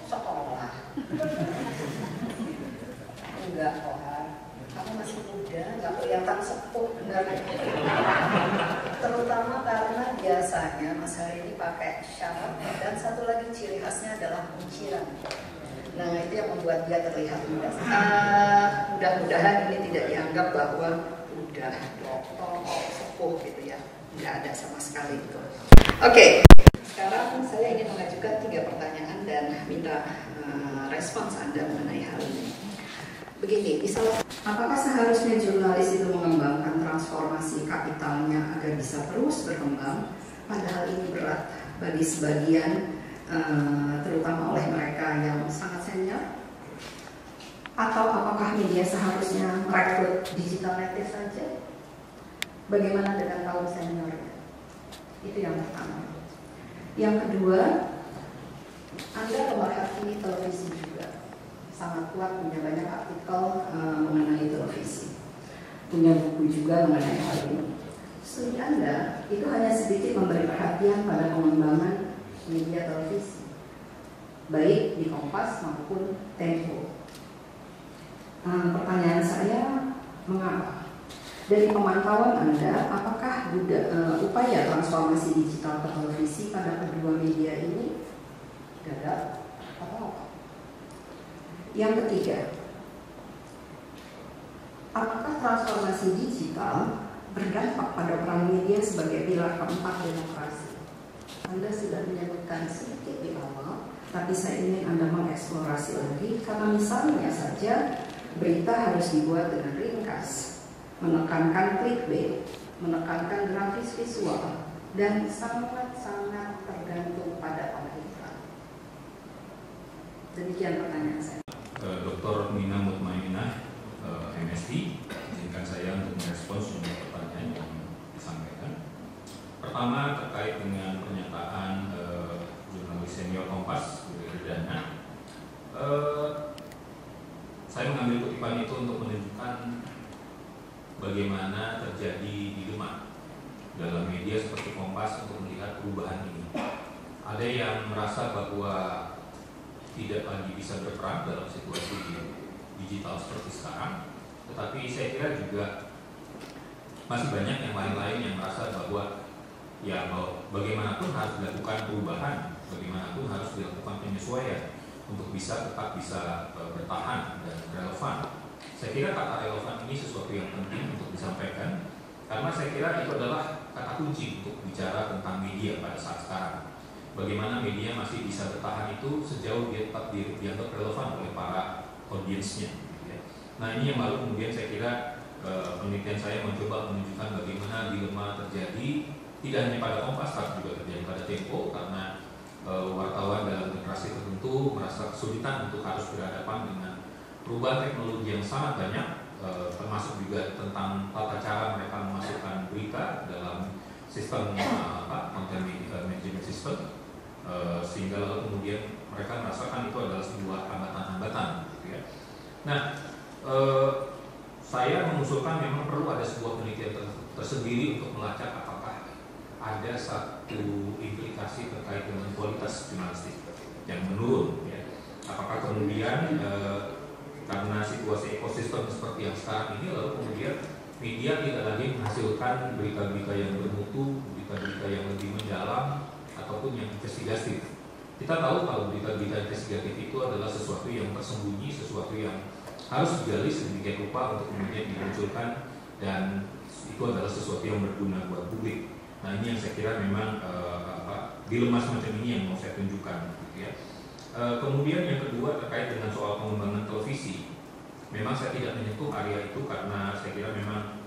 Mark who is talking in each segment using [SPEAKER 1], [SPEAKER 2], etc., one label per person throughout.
[SPEAKER 1] sekolah. Enggak kok, kamu masih muda, nggak kelihatan sepuh benar. Terutama karena biasanya Mas Hari ini pakai syaraf dan satu lagi ciri khasnya adalah kunciran. Nah itu yang membuat dia terlihat muda. Mudah-mudahan ini tidak dianggap bahwa udah dokter sepuh gitu ya. Nggak ada sama sekali itu. Oke, sekarang saya ingin mengajukan 3 pertanyaan dan minta respons Anda mengenai hal ini. Begini, apakah seharusnya jurnalis itu mengembangkan transformasi kapitalnya agar bisa terus berkembang? Padahal ini berat bagi sebagian, terutama oleh mereka yang sangat senior. Atau apakah media seharusnya merekrut digital native saja? Bagaimana dengan kaum seniornya? Itu yang pertama. Yang kedua, Anda pemerhati televisi juga. Sangat kuat, punya banyak artikel mengenai televisi, punya buku juga mengenai hal ini. Studi Anda itu hanya sedikit memberi perhatian pada pengembangan media televisi, baik di Kompas maupun Tempo. Pertanyaan saya, mengapa? Dari pemantauan Anda, apakah upaya transformasi digital ke televisi pada kedua media ini gagal atau apa? Yang ketiga, apakah transformasi digital berdampak pada peran media sebagai pilar keempat demokrasi? Anda sudah menyebutkan sedikit di awal, tapi saya ingin Anda mengeksplorasi lagi, karena misalnya saja berita harus dibuat dengan ringkas, menekankan clickbait, menekankan grafis visual, dan sangat-sangat tergantung pada pemberitaan. Demikian pertanyaan saya.
[SPEAKER 2] Dr. Nina Mutmainah, MSc, izinkan saya untuk merespons semua pertanyaan yang disampaikan. Pertama, terkait dengan pernyataan jurnalis senior Kompas, Bu Redana. Saya mengambil kutipan itu untuk menunjukkan bagaimana terjadi dilema dalam media seperti Kompas untuk melihat perubahan ini. Ada yang merasa bahwa tidak lagi bisa berperan dalam situasi digital seperti sekarang, tetapi saya kira juga masih banyak yang lain-lain yang merasa bahwa bagaimanapun harus dilakukan perubahan, bagaimanapun harus dilakukan penyesuaian untuk tetap bisa bertahan dan relevan. Saya kira kata relevan ini sesuatu yang penting untuk disampaikan, karena saya kira itu adalah kata kunci untuk bicara tentang media pada saat sekarang. Bagaimana media masih bisa bertahan itu sejauh dia tetap dianggap relevan oleh para audiensnya. Nah ini yang lalu kemudian saya kira penelitian saya mencoba menunjukkan bagaimana dilema terjadi tidak hanya pada Kompas tapi juga terjadi pada Tempo, karena wartawan dalam generasi tertentu merasa kesulitan untuk harus berhadapan dengan perubahan teknologi yang sangat banyak, termasuk juga tentang tata cara mereka memasukkan berita dalam sistem content management system. Sehingga lalu kemudian mereka merasakan itu adalah sebuah hambatan-hambatan gitu ya. Nah, saya mengusulkan memang perlu ada sebuah penelitian tersendiri untuk melacak apakah ada satu implikasi terkait dengan kualitas jurnalistik yang menurun ya. Apakah kemudian karena situasi ekosistem seperti yang sekarang ini lalu kemudian media tidak lagi menghasilkan berita-berita yang bermutu, berita-berita yang lebih mendalam ataupun yang investigatif. Kita tahu kalau berita-berita investigatif itu adalah sesuatu yang tersembunyi, sesuatu yang harus digali sedemikian rupa untuk kemudian dimunculkan, dan itu adalah sesuatu yang berguna buat publik. Nah ini yang saya kira memang dilema semacam ini yang mau saya tunjukkan gitu ya. Kemudian yang kedua terkait dengan soal pengembangan televisi. Memang saya tidak menyentuh area itu karena saya kira memang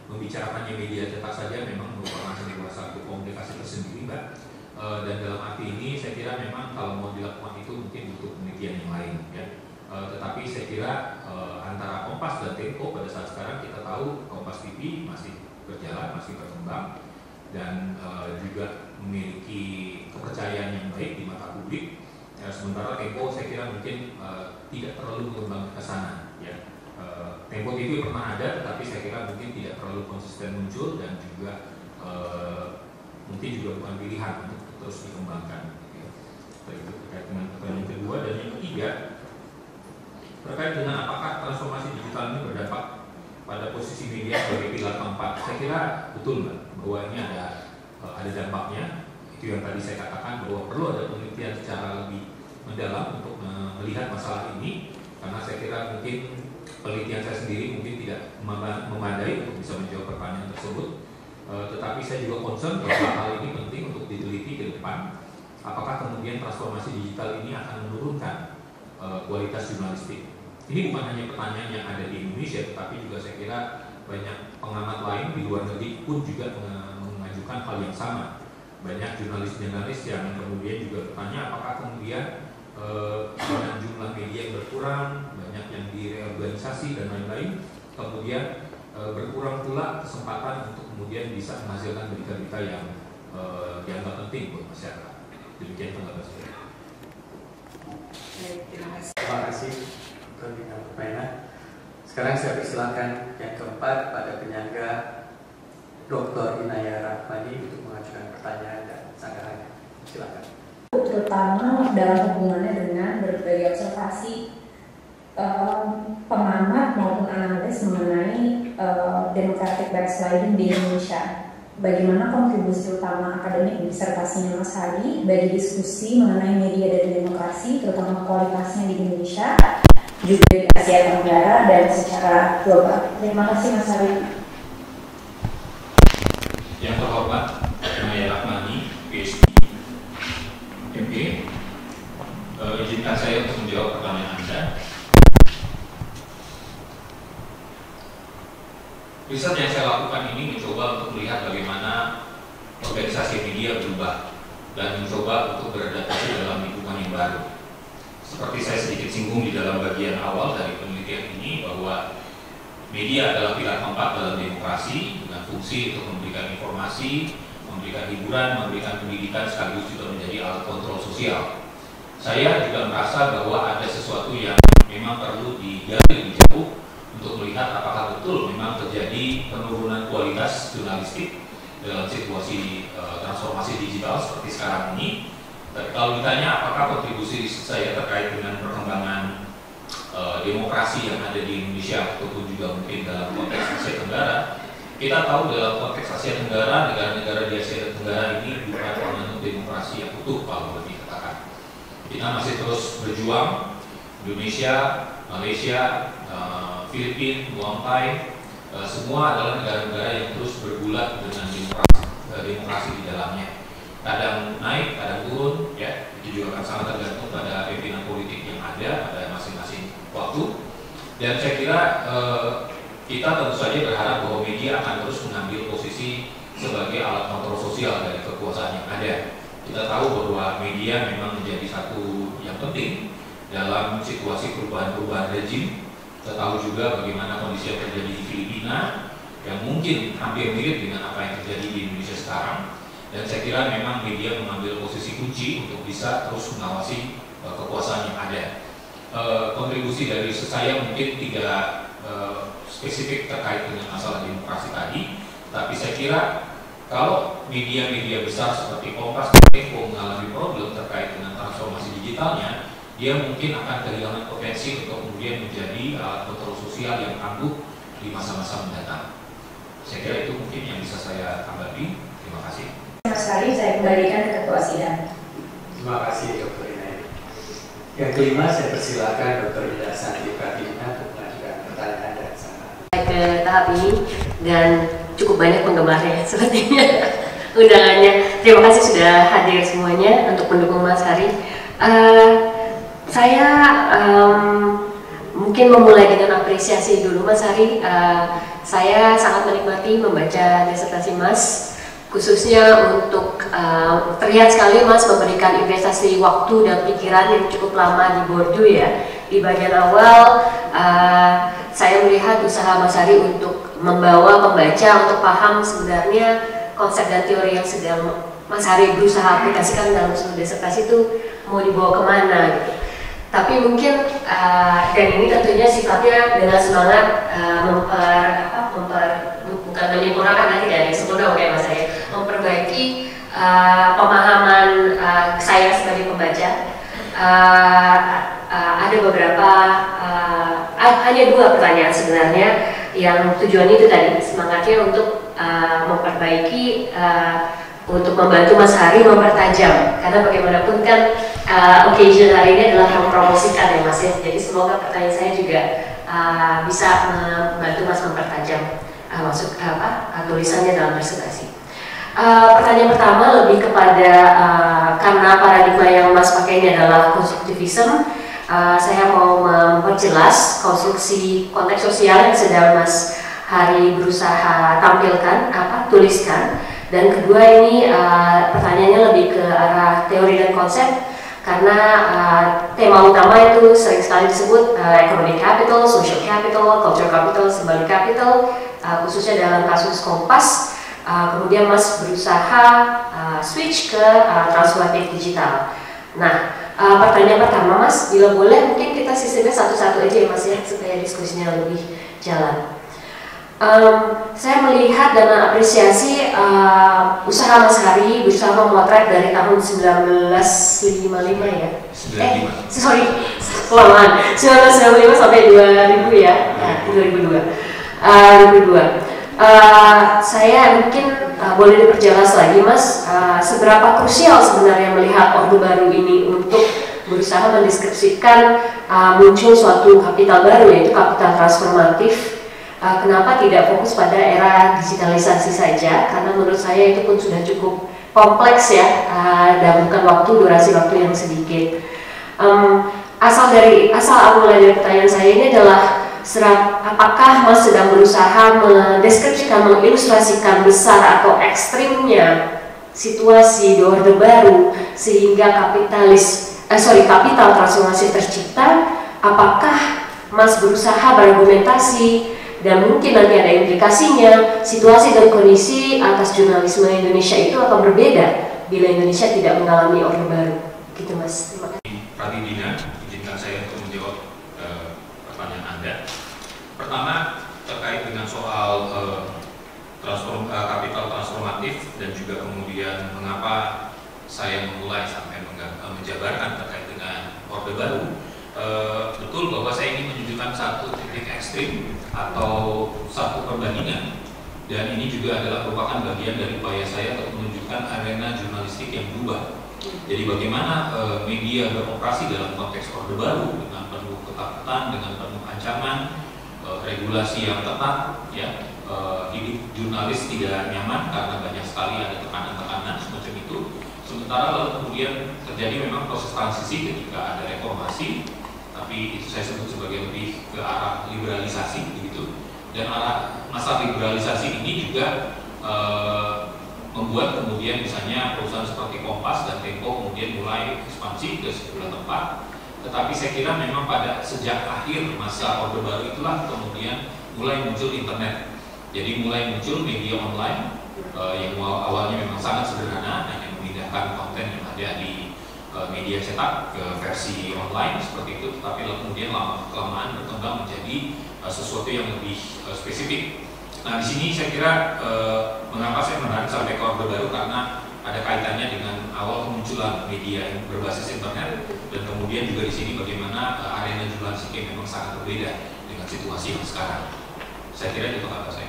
[SPEAKER 2] membicarakannya media cetak saja memang merupakan sebuah satu komunikasi tersendiri, Mbak. Dan dalam arti ini saya kira memang kalau mau dilakukan itu mungkin butuh penelitian yang lain ya. Tetapi saya kira antara Kompas dan Tempo pada saat sekarang kita tahu Kompas TV masih berjalan, masih berkembang dan juga memiliki kepercayaan yang baik di mata publik. Sementara Tempo saya kira mungkin tidak terlalu mengembang ke sana ya. Tempo TV pernah ada, tetapi saya kira mungkin tidak terlalu konsisten muncul dan juga mungkin juga bukan pilihan untuk terus dikembangkan. Gitu ya. Itu terkait dengan terkait dengan apakah transformasi digital ini berdampak pada posisi media sebagai pilar keempat, saya kira betul Mbak, bahwa ini ada dampaknya. Itu yang tadi saya katakan bahwa perlu ada penelitian secara lebih mendalam untuk melihat masalah ini, karena saya kira mungkin penelitian saya sendiri mungkin tidak memadai untuk bisa menjawab pertanyaan tersebut. Tetapi saya juga concern bahwa hal ini penting untuk diteliti ke depan. Apakah kemudian transformasi digital ini akan menurunkan kualitas jurnalistik? Ini bukan hanya pertanyaan yang ada di Indonesia, tetapi juga saya kira banyak pengamat lain di luar negeri pun juga mengajukan hal yang sama. Banyak jurnalis-jurnalis yang kemudian juga bertanya apakah kemudian dengan jumlah media yang berkurang, banyak yang direorganisasi dan lain-lain, kemudian berkurang pula kesempatan untuk kemudian bisa menghasilkan berita-berita yang dianggap penting buat masyarakat. Demikian pendapat saya.
[SPEAKER 3] Terima kasih Dr. Nina Purbaina. Sekarang saya persilakan yang keempat pada penyangga Dr. Inaya Rahmani untuk mengajukan pertanyaan dan sanggahannya. Silakan.
[SPEAKER 4] Terutama dalam hubungannya dengan berbagai observasi pengamat maupun analis mengenai democratic backsliding di Indonesia. Bagaimana kontribusi utama akademik disertasinya Mas Hari bagi diskusi mengenai media dan demokrasi, terutama kualitasnya di Indonesia, juga di Asia Tenggara dan secara global. Terima kasih Mas Hari.
[SPEAKER 2] Yang terhormat Inaya Rahmani, PhD, MA, izinkan saya untuk menjawab pertanyaan Anda. Riset yang saya lakukan ini mencoba untuk melihat bagaimana organisasi media berubah dan mencoba untuk beradaptasi dalam lingkungan yang baru. Seperti saya sedikit singgung di dalam bagian awal dari penelitian ini, bahwa media adalah pilar keempat dalam demokrasi dengan fungsi untuk memberikan informasi, memberikan hiburan, memberikan pendidikan, sekaligus juga menjadi alat kontrol sosial. Saya juga merasa bahwa ada sesuatu yang memang perlu digali lebih jauh untuk melihat apakah betul memang terjadi penurunan kualitas jurnalistik dalam situasi transformasi digital seperti sekarang ini. Tapi kalau ditanya apakah kontribusi saya terkait dengan perkembangan demokrasi yang ada di Indonesia ataupun juga mungkin dalam konteks Asia Tenggara, kita tahu dalam konteks Asia Tenggara, negara-negara di Asia Tenggara ini bukan menganut demokrasi yang utuh kalau boleh dikatakan. Kita masih terus berjuang, Indonesia, Malaysia, Filipina, Muangkai, semua adalah negara-negara yang terus bergulat dengan demokrasi di dalamnya. Kadang naik, kadang turun, ya, itu juga akan sangat tergantung pada pimpinan politik yang ada pada masing-masing waktu. Dan saya kira kita tentu saja berharap bahwa media akan terus mengambil posisi sebagai alat kontrol sosial dari kekuasaan yang ada. Kita tahu bahwa media memang menjadi satu yang penting dalam situasi perubahan-perubahan rejim. Kita tahu juga bagaimana kondisi yang terjadi di Filipina yang mungkin hampir mirip dengan apa yang terjadi di Indonesia sekarang. Dan saya kira memang media mengambil posisi kunci untuk bisa terus mengawasi kekuasaan yang ada. Kontribusi dari saya mungkin tidak spesifik terkait dengan masalah demokrasi tadi, tapi saya kira kalau media-media besar seperti Kompas, Tempo mengalami problem terkait dengan transformasi digitalnya, dia mungkin akan kehilangan potensi untuk kemudian menjadi alat kontrol sosial yang tangguh di masa-masa mendatang. Saya kira itu mungkin yang bisa saya tanggapi. Terima kasih.
[SPEAKER 4] Mas Hari, saya kembalikan ke Ketua Sidang.
[SPEAKER 3] Terima kasih Dr. Inaya. Yang kelima, saya persilakan Dr. Ida Santi Pratina untuk mengajukan pertanyaan dan sanggahan.
[SPEAKER 5] Ke tahap ini dan cukup banyak penggemarnya sepertinya undangannya. Terima kasih sudah hadir semuanya untuk mendukung Mas Hari. Saya mungkin memulai dengan apresiasi dulu Mas Hari. Saya sangat menikmati membaca disertasi Mas, khususnya untuk terlihat sekali Mas memberikan investasi waktu dan pikiran yang cukup lama di Bordeaux ya. Di bagian awal saya melihat usaha Mas Hari untuk membawa pembaca untuk paham sebenarnya konsep dan teori yang sedang Mas Hari berusaha aplikasikan dalam sebuah disertasi itu mau dibawa kemana gitu. Tapi mungkin dan ini tentunya sifatnya dengan semangat bukan menyempurnakan lagi dari sempurna kayak Mas Hari, memperbaiki pemahaman saya sebagai pembaca Ada beberapa, hanya 2 pertanyaan sebenarnya yang tujuannya itu tadi semangatnya untuk memperbaiki, untuk membantu Mas Hari mempertajam, karena bagaimanapun kan occasion hari ini adalah mempromosikan ya Mas ya. Jadi semoga pertanyaan saya juga bisa membantu Mas mempertajam tulisannya dalam presentasi. Pertanyaan pertama lebih kepada karena paradigma yang Mas pakai ini adalah konstruktivisme, saya mau memperjelas konstruksi konteks sosial yang sedang Mas Hari berusaha tampilkan, tuliskan. Dan kedua ini pertanyaannya lebih ke arah teori dan konsep, karena tema utama itu sering sekali disebut economic capital, social capital, cultural capital, symbolic capital, khususnya dalam kasus Kompas. Kemudian Mas berusaha switch ke transformatif digital. Nah, pertanyaan pertama Mas, bila boleh mungkin kita sistemnya satu-satu aja ya Mas ya, supaya diskusinya lebih jalan. Saya melihat dan mengapresiasi usaha Mas Hari berusaha memotret dari tahun 1955 ya. 1995 sampai 2000 ya, 2002. Saya mungkin boleh diperjelas lagi Mas, seberapa krusial sebenarnya melihat Orde Baru ini untuk berusaha mendeskripsikan muncul suatu kapital baru, yaitu kapital transformatif. Kenapa tidak fokus pada era digitalisasi saja? Karena menurut saya itu pun sudah cukup kompleks ya, dan bukan durasi waktu yang sedikit. Asal mulai dari pertanyaan saya ini adalah apakah Mas sedang berusaha mendeskripsikan, mengilustrasikan besar atau ekstrimnya situasi di Orde Baru sehingga kapital transformasi tercipta? Apakah Mas berusaha berargumentasi dan mungkin nanti ada implikasinya situasi dan kondisi atas jurnalisme Indonesia itu akan berbeda bila Indonesia tidak mengalami Orde Baru? Gitu Mas. Terima kasih.
[SPEAKER 2] Pratidina, izinkan saya untuk menjawab pertanyaan Anda. Pertama, terkait dengan soal kapital transformatif dan juga kemudian mengapa saya memulai sampai menjabarkan terkait dengan Orde Baru. Betul bahwa saya ingin menunjukkan satu titik ekstrim atau satu perbandingan, dan ini juga adalah merupakan bagian dari upaya saya untuk menunjukkan arena jurnalistik yang berubah. Jadi bagaimana media beroperasi dalam konteks Orde Baru dengan penuh ketakutan, dengan penuh ancaman, regulasi yang ketat, ya, hidup jurnalis tidak nyaman karena banyak sekali ada tekanan-tekanan semacam itu. Sementara lalu kemudian terjadi memang proses transisi ketika ada reformasi, tapi itu saya sebut sebagai lebih ke arah liberalisasi begitu. Dan arah masa liberalisasi ini juga membuat kemudian misalnya perusahaan seperti Kompas dan Tempo kemudian mulai ekspansi ke sejumlah tempat. Tetapi saya kira memang pada sejak akhir masa Orde Baru itulah kemudian mulai muncul internet. Jadi mulai muncul media online yang awalnya memang sangat sederhana, hanya memindahkan konten yang ada di media cetak ke versi online seperti itu. Tetapi kemudian lama-kelamaan berkembang menjadi sesuatu yang lebih spesifik. Nah, di sini saya kira mengapa saya menarik sampai ke Orde Baru, karena ada kaitannya dengan awal kemunculan media yang berbasis internet, dan kemudian juga di sini bagaimana arena jurnalistik yang memang sangat berbeda dengan situasi yang sekarang. Saya kira itu kata saya.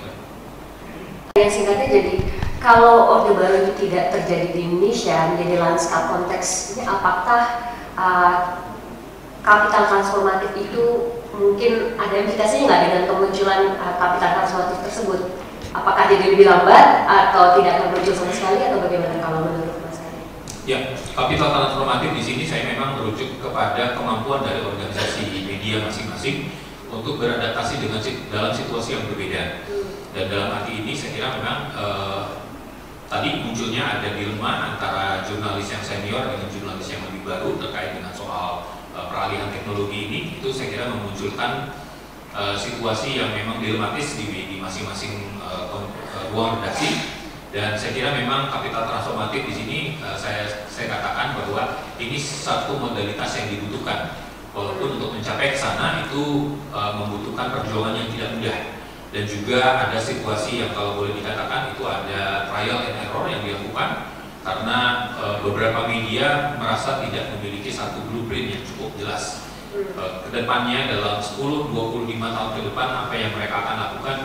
[SPEAKER 5] Yang singkatnya, jadi kalau Orde Baru itu tidak terjadi di Indonesia, menjadi lanskap konteksnya, apakah kapital transformatif itu mungkin ada implikasinya nggak dengan kemunculan kapital transformatif tersebut? Apakah jadi lebih lambat atau tidak akan muncul sama sekali, atau bagaimana kalau menurut Mas Hari?
[SPEAKER 2] Ya, kapital transformatif di sini saya memang merujuk kepada kemampuan dari organisasi media masing-masing untuk beradaptasi dalam situasi yang berbeda. Dan dalam arti ini saya kira memang tadi munculnya ada dilema antara jurnalis yang senior dengan jurnalis yang lebih baru terkait dengan soal peralihan teknologi ini. Itu saya kira memunculkan situasi yang memang dilematis di masing-masing ruang redaksi. Dan saya kira memang kapital transformatif di sini saya katakan bahwa ini satu modalitas yang dibutuhkan. Walaupun untuk mencapai ke sana itu membutuhkan perjuangan yang tidak mudah. Dan juga ada situasi yang kalau boleh dikatakan itu ada trial and error yang dilakukan karena beberapa media merasa tidak memiliki satu blueprint yang cukup jelas. Kedepannya dalam 10-25 tahun ke depan apa yang mereka akan lakukan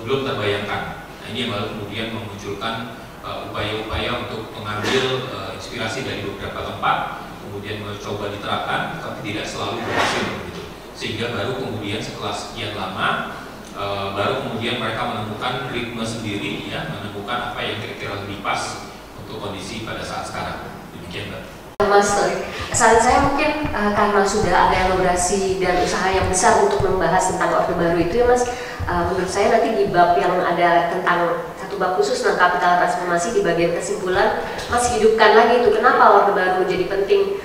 [SPEAKER 2] belum terbayangkan. Nah, ini yang lalu kemudian memunculkan upaya-upaya untuk mengambil inspirasi dari beberapa tempat, kemudian mencoba diterapkan, tapi tidak selalu berhasil begitu. Sehingga baru kemudian setelah sekian lama, baru kemudian mereka menemukan ritme sendiri, ya, menemukan apa yang kira-kira lebih pas untuk kondisi pada saat sekarang. Demikian, Mbak.
[SPEAKER 5] Mas, saran saya mungkin karena sudah ada elaborasi dan usaha yang besar untuk membahas tentang Orde Baru itu ya Mas, menurut saya nanti di bab yang ada tentang satu bab khusus tentang kapital transformasi di bagian kesimpulan, Mas hidupkan lagi itu kenapa Orde Baru menjadi penting,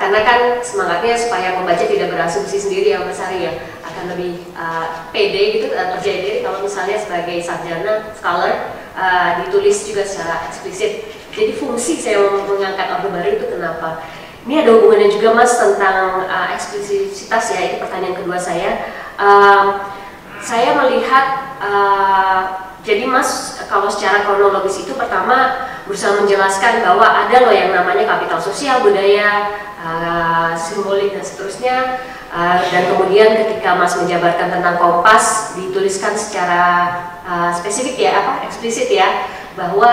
[SPEAKER 5] karena kan semangatnya supaya pembaca tidak berasumsi sendiri ya Mas Ari ya, akan lebih pede gitu percaya diri kalau misalnya sebagai sarjana scholar ditulis juga secara eksplisit. Jadi fungsi saya mengangkat Orde Baru itu kenapa? Ini ada hubungannya juga Mas tentang eksplisititas ya, itu pertanyaan kedua saya. Saya melihat, jadi Mas kalau secara kronologis itu pertama berusaha menjelaskan bahwa ada loh yang namanya kapital sosial, budaya, simbolik dan seterusnya. Dan kemudian ketika Mas menjabarkan tentang Kompas dituliskan secara spesifik ya, eksplisit ya, bahwa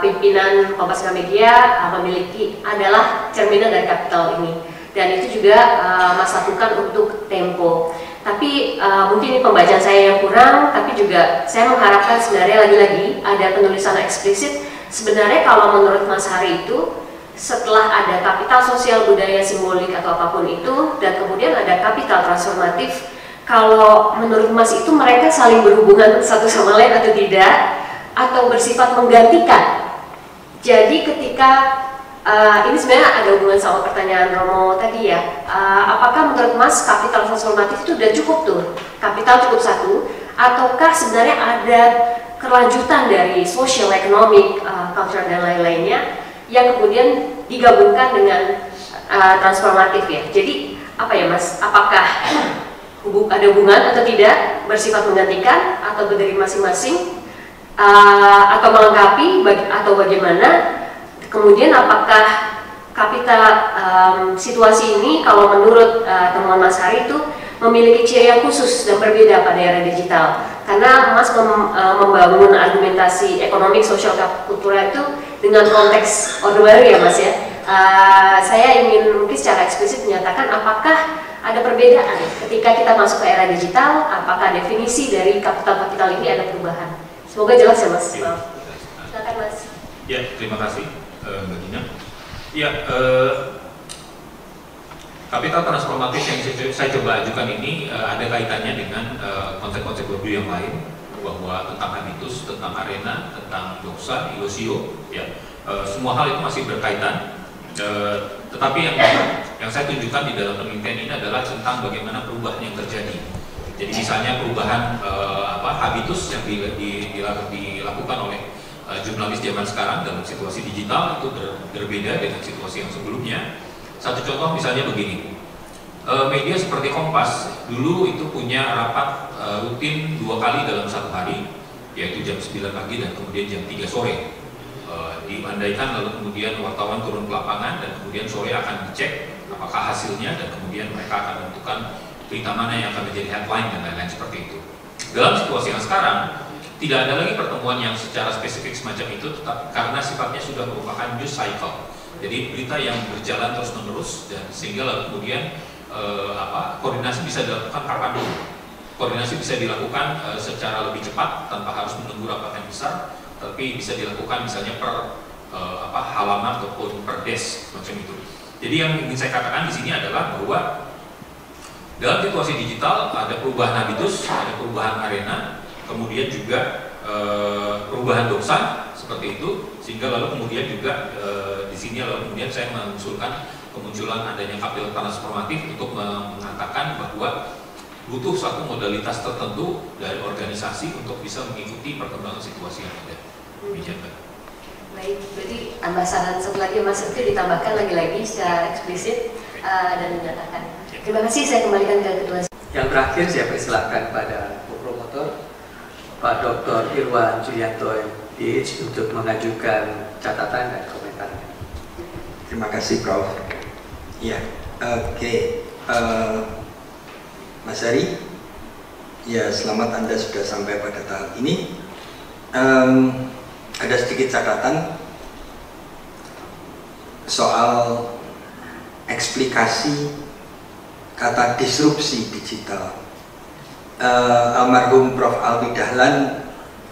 [SPEAKER 5] pimpinan Kompas Gramedia memiliki adalah cerminan dari kapital ini, dan itu juga Mas lakukan untuk Tempo. Tapi mungkin ini pembacaan saya yang kurang, tapi juga saya mengharapkan sebenarnya lagi-lagi ada penulisan eksplisit. Sebenarnya kalau menurut Mas Hari itu setelah ada kapital sosial, budaya, simbolik atau apapun itu, dan kemudian ada kapital transformatif, kalau menurut Mas itu mereka saling berhubungan satu sama lain atau tidak, atau bersifat menggantikan. Jadi ketika ini sebenarnya ada hubungan sama pertanyaan Romo tadi ya, apakah menurut Mas kapital transformatif itu udah cukup tuh, kapital cukup satu, ataukah sebenarnya ada kelanjutan dari social, economic, cultural dan lain-lainnya yang kemudian digabungkan dengan transformatif ya. Jadi apa ya Mas, apakah ada hubungan atau tidak, bersifat menggantikan atau berdiri masing-masing, atau melengkapi atau bagaimana? Kemudian apakah kapital situasi ini kalau menurut temuan Mas Hari itu memiliki ciri yang khusus dan berbeda pada era digital? Karena Mas membangun argumentasi ekonomi, sosial, kultural itu dengan konteks Orde Baru ya Mas ya. Saya ingin mungkin secara eksplisit menyatakan apakah ada perbedaan ketika kita masuk ke era digital, apakah definisi dari kapital-kapital ini ada perubahan? Semoga jelas ya Mas. Silakan Mas.
[SPEAKER 2] Ya, terima kasih Mbak Dina. Ya, kapital transformatif yang saya coba ajukan ini ada kaitannya dengan konsep-konsep baru yang lain, bahwa tentang habitus, tentang arena, tentang doxa, ilosio, ya, semua hal itu masih berkaitan. Tetapi yang saya tunjukkan di dalam penelitian ini adalah tentang bagaimana perubahan yang terjadi. Jadi misalnya perubahan habitus yang dilakukan oleh jurnalis zaman sekarang dalam situasi digital itu berbeda dengan situasi yang sebelumnya. Satu contoh misalnya begini, media seperti Kompas dulu itu punya rapat rutin 2 kali dalam satu hari, yaitu jam 9 pagi dan kemudian jam 3 sore. Diandaikan lalu kemudian wartawan turun ke lapangan dan kemudian sore akan dicek apakah hasilnya dan kemudian mereka akan menentukan berita mana yang akan menjadi headline dan lain-lain seperti itu. Dalam situasi yang sekarang tidak ada lagi pertemuan yang secara spesifik semacam itu, tetapi karena sifatnya sudah merupakan news cycle. Jadi berita yang berjalan terus-menerus dan sehingga lalu kemudian koordinasi bisa dilakukan kapan dulu. Koordinasi bisa dilakukan secara lebih cepat tanpa harus menunggu rapat yang besar, tapi bisa dilakukan misalnya per halaman ataupun per desk macam itu. Jadi yang ingin saya katakan di sini adalah bahwa dalam situasi digital ada perubahan habitus, ada perubahan arena, kemudian juga perubahan doxa seperti itu, sehingga lalu kemudian juga di sini lalu kemudian saya mengusulkan kemunculan adanya kapital transformatif untuk mengatakan bahwa butuh satu modalitas tertentu dari organisasi untuk bisa mengikuti perkembangan situasi yang ada.
[SPEAKER 5] Baik, berarti tambah saran satu lagi Mas itu ditambahkan lagi-lagi secara eksplisit dan menyatakan. Terima kasih, saya kembalikan ke Ketua.
[SPEAKER 3] Yang terakhir saya persilahkan pada promotor Pak Dr. Irwan Julianto DH untuk mengajukan catatan dan komentarnya.
[SPEAKER 6] Terima kasih Prof. Ya, oke. Mas Hari, ya selamat Anda sudah sampai pada tahap ini. Ada sedikit catatan soal eksplikasi kata disrupsi digital. Almarhum Prof. Alwi Dahlan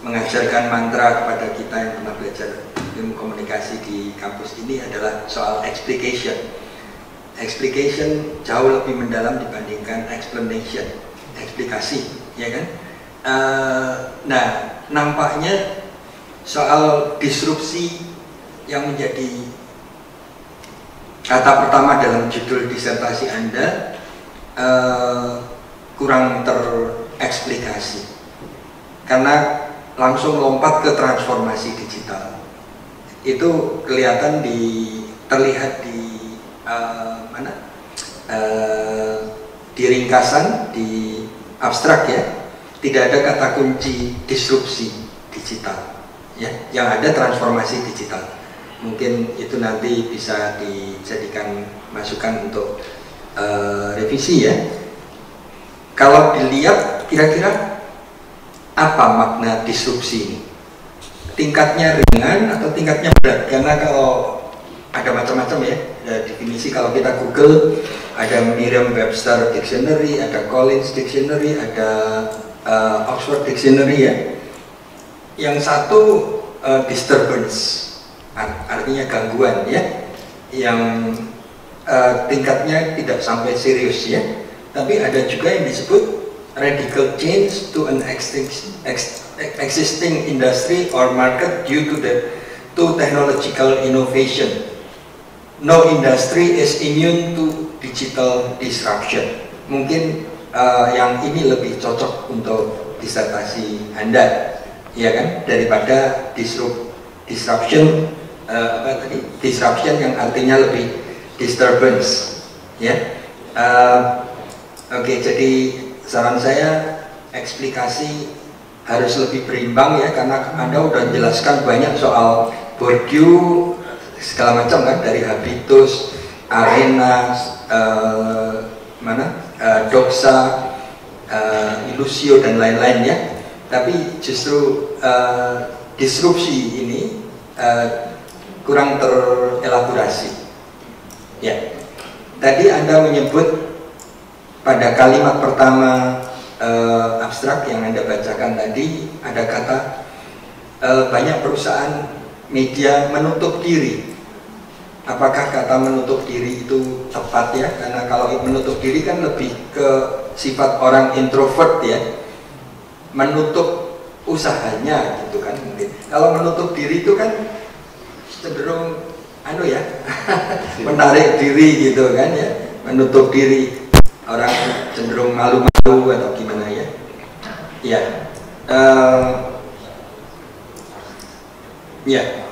[SPEAKER 6] mengajarkan mantra kepada kita yang pernah belajar ilmu komunikasi di kampus ini adalah soal explication. Explication jauh lebih mendalam dibandingkan explanation, eksplikasi, ya kan? Nah, nampaknya soal disrupsi yang menjadi kata pertama dalam judul disertasi Anda kurang tereksplikasi karena langsung lompat ke transformasi digital. Itu kelihatan terlihat di di ringkasan, di abstrak ya. Tidak ada kata kunci disrupsi digital, ya. Yang ada transformasi digital. Mungkin itu nanti bisa dijadikan masukan untuk revisi ya. Kalau dilihat kira-kira apa makna disrupsi ini? Tingkatnya ringan atau tingkatnya berat? Karena kalau ada macam-macam ya definisi, kalau kita Google ada Merriam-Webster Dictionary, ada Collins Dictionary, ada Oxford Dictionary ya. Yang satu disturbance, artinya gangguan ya, yang tingkatnya tidak sampai serius ya. Tapi ada juga yang disebut radical change to an existing industry or market due to technological innovation. No industry is immune to digital disruption. Mungkin yang ini lebih cocok untuk disertasi Anda, ya kan, daripada disruption disruption yang artinya lebih disturbance, ya. Oke, jadi saran saya eksplikasi harus lebih berimbang ya, karena Anda udah jelaskan banyak soal Bourdieu segala macam kan, dari habitus, arena, doxa, illusio dan lain-lain ya. Tapi justru disrupsi ini kurang terelaborasi. Ya, tadi Anda menyebut pada kalimat pertama abstrak yang Anda bacakan tadi ada kata banyak perusahaan media menutup diri. Apakah kata menutup diri itu tepat ya? Karena kalau menutup diri kan lebih ke sifat orang introvert ya, menutup usahanya gitu kan mungkin. Kalau menutup diri itu kan cenderung menarik diri gitu kan ya, menutup diri, orang cenderung malu-malu atau gimana ya. Ya, ya.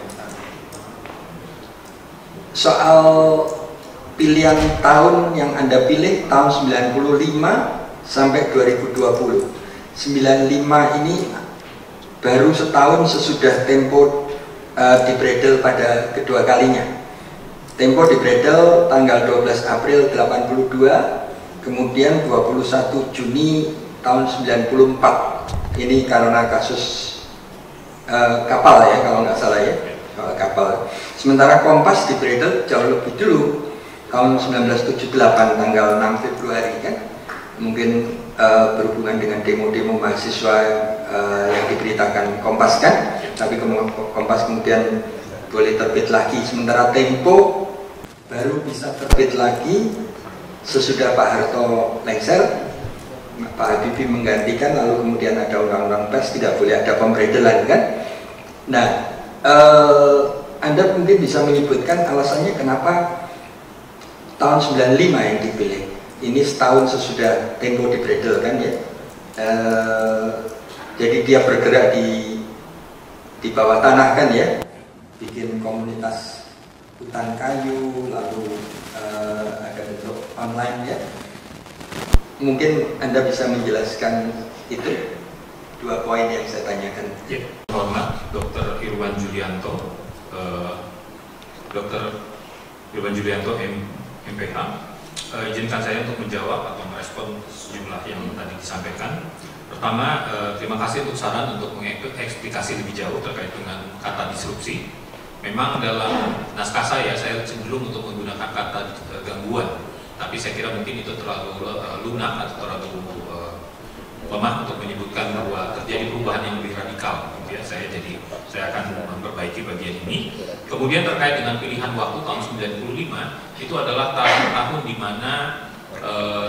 [SPEAKER 6] Soal pilihan tahun yang Anda pilih tahun 95 sampai 2020. 95 ini baru setahun sesudah Tempo dibredel pada kedua kalinya. Tempo dibredel tanggal 12 April 82, kemudian 21 Juni tahun 94. Ini karena kasus kapal ya, kalau nggak salah ya, kapal. Sementara Kompas dibredel jauh lebih dulu, tahun 1978 tanggal 6 Februari kan. Mungkin berhubungan dengan demo-demo mahasiswa yang diberitakan Kompas kan, tapi Kompas kemudian boleh terbit lagi. Sementara Tempo baru bisa terbit lagi sesudah Pak Harto lengser, Pak Habibie menggantikan, lalu kemudian ada undang-undang pers, tidak boleh ada pembredelan kan. Nah, Anda mungkin bisa menyebutkan alasannya kenapa tahun 95 yang dipilih. Ini setahun sesudah Tempo dibredel kan ya. Jadi dia bergerak di bawah tanah kan ya, bikin komunitas hutan kayu, lalu ada bentuk online ya. Mungkin Anda bisa menjelaskan itu dua poin yang saya tanyakan.
[SPEAKER 2] terhormat Dr. Irwan Julianto, Dr. Irwan Julianto MPH. Izinkan saya untuk menjawab atau merespon sejumlah yang tadi disampaikan. Pertama, terima kasih untuk saran untuk mengeksplikasi lebih jauh terkait dengan kata disrupsi. Memang dalam naskah saya cenderung untuk menggunakan kata gangguan, tapi saya kira mungkin itu terlalu lunak atau terlalu lemah untuk menyebutkan bahwa terjadi perubahan yang lebih radikal. Ya, saya akan memperbaiki bagian ini. Kemudian terkait dengan pilihan waktu tahun 95, itu adalah tahun di mana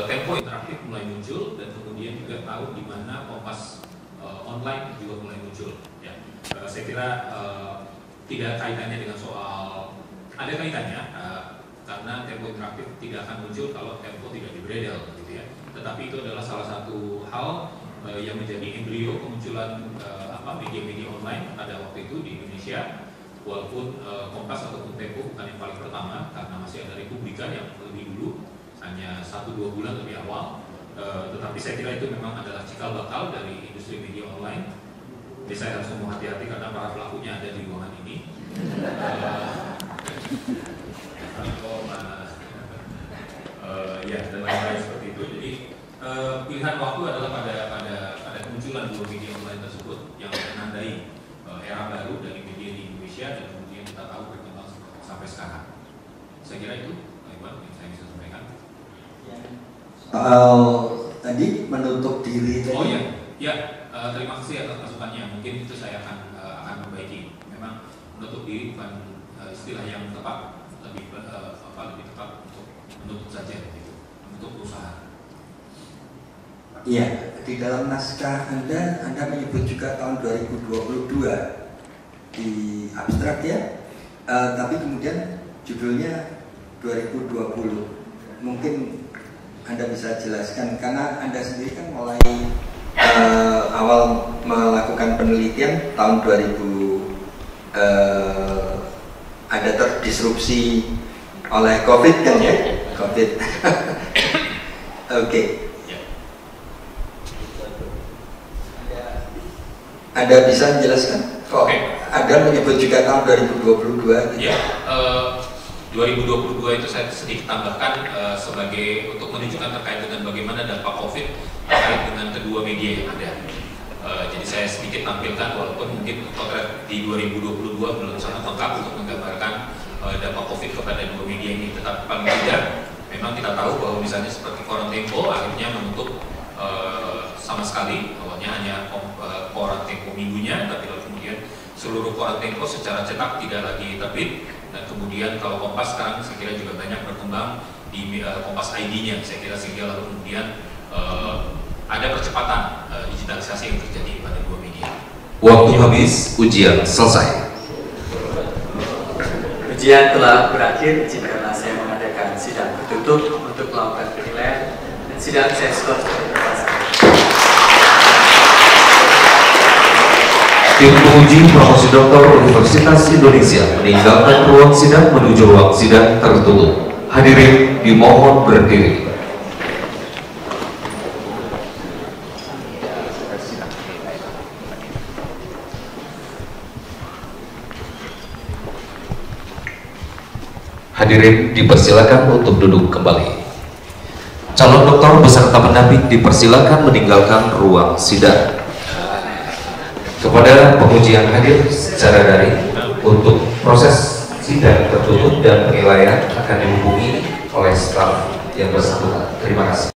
[SPEAKER 2] Tempo Interaktif mulai muncul, dan kemudian juga tahun di mana Kompas online juga mulai muncul. Ya, saya kira tidak kaitannya dengan soal, ada kaitannya karena Tempo Interaktif tidak akan muncul kalau Tempo tidak dibredel, gitu ya. Tetapi itu adalah salah satu hal yang menjadi embrio kemunculan media-media online pada waktu itu di Indonesia. Walaupun Kompas ataupun Tempo bukan yang paling pertama, karena masih ada Republika yang lebih dulu, hanya 1-2 bulan lebih awal. Tetapi saya kira itu memang adalah cikal bakal dari industri media online. Jadi saya harus ngomong hati-hati karena para pelakunya ada di ruangan ini. Ya, dan lain-lain seperti itu. Jadi pilihan waktu adalah pada kemunculan dua media online tersebut yang menandai era baru dari media di Indonesia, dan kemudian kita tahu berkembang sampai sekarang. Saya kira itu yang saya bisa sampaikan.
[SPEAKER 6] Soal tadi menutup diri tadi.
[SPEAKER 2] Oh ya, terima kasih atas masukannya. Mungkin itu saya akan perbaiki. Memang menutup diri bukan istilah yang tepat, lebih tepat untuk menutup saja, gitu, untuk usaha.
[SPEAKER 6] Iya, di dalam naskah Anda menyebut juga tahun 2022 di abstrak ya, tapi kemudian judulnya 2020. Mungkin Anda bisa jelaskan, karena Anda sendiri kan mulai awal melakukan penelitian tahun 2000, ada terdisrupsi oleh COVID kan ya? COVID. Oke. Anda bisa menjelaskan? Kok Anda menyebut juga tahun 2022? Gitu?
[SPEAKER 2] Ya, 2022 itu saya sedikit tambahkan sebagai untuk menunjukkan terkait dengan bagaimana dampak COVID terkait dengan kedua media yang ada. Jadi saya sedikit tampilkan, walaupun mungkin potret di 2022 belum sangat lengkap untuk menggambarkan dampak COVID kepada dua media ini. Tetapi paling tidak, memang kita tahu bahwa misalnya seperti Koran Tempo akhirnya menutup sama sekali, awalnya hanya Koran Tempo minggunya, tapi lalu kemudian seluruh Koran Tempo secara cetak tidak lagi terbit. Dan kemudian kalau Kompas sekarang saya kira juga banyak berkembang di Kompas ID-nya, saya kira, sehingga lalu kemudian ada percepatan digitalisasi yang terjadi pada dua media.
[SPEAKER 7] Waktu habis, ujian selesai.
[SPEAKER 3] Ujian telah berakhir, izinkanlah saya mengadakan sidang tertutup untuk melakukan penilaian dan sidang sensor.
[SPEAKER 7] Tim penguji Promosi Doktor Universitas Indonesia meninggalkan ruang sidang menuju ruang sidang tertutup. Hadirin dimohon berdiri. Hadirin dipersilakan untuk duduk kembali. Calon doktor beserta pendamping dipersilakan meninggalkan ruang sidang. Kepada pengujian hadir secara daring, untuk proses sidang tertutup dan penilaian akan dihubungi oleh staf yang bersangkutan. Terima kasih.